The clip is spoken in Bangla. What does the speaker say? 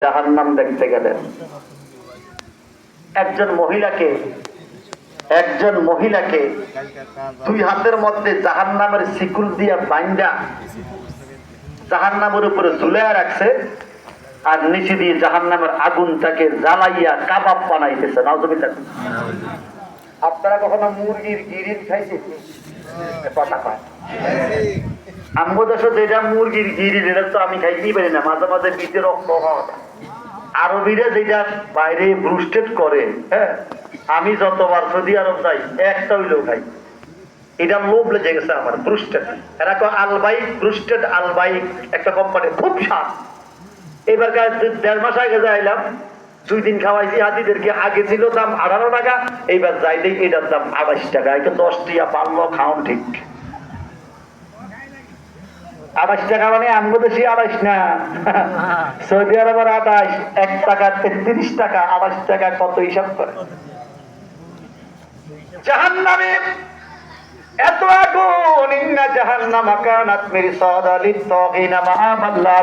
জাহান্নাম দেখতে গেলেন। একজন মহিলাকে দুই হাতের মধ্যে জাহান্নামের শিকল দিয়া বাইন্দা জাহান্নামের উপরে ঝুলাইয়া রাখছে, আর নিচে দিয়ে জাহান্নামের আগুনটাকে জ্বালাইয়া কাবাব বানাইতেছে। নাউজুবিল্লাহ। আপনারা কখনো মুরগির গিরিল খাইছেন? কথা কয় আমগো দেশে যেটা মুরগির গিরিল, এটা তো আমি খাইতেই পারি না, মাঝে মাঝে পিঠে রক্ত হয়। আরবিরা যেটা বাইরে ব্রুস্টেড করে, হ্যাঁ, আমি যতবার সৌদি আরব যাই একটা হইলেও খাই। এটা লোভ লেগে গেছে আমার। ব্রুস্টেড, এরা কয় আলবাইক, ব্রুস্টেড আলবাইক একটা কোম্পানি, খুব স্বাদ। এবার 1.5 মাস আগে যাইলাম, 2 দিন খাওয়াইছি হাতিদেরকে। আগে ছিল দাম 18 টাকা, এইবার যাইলেই এটার দাম 28 টাকা। এটা 10 টাকা বাড়লো, খাওন ঠিক। 28 টাকা মানে আমগো দেশে 28 না, সৌদি আরবের 28। 1 টাকা 33 টাকা, 28 টাকা কত হিসাব করে। জাহান্নামে এত আগুন, ইন্না জাহান্নামা কানাত মিরসাদা লিত-তাগিনা মাআবাল্লাহ।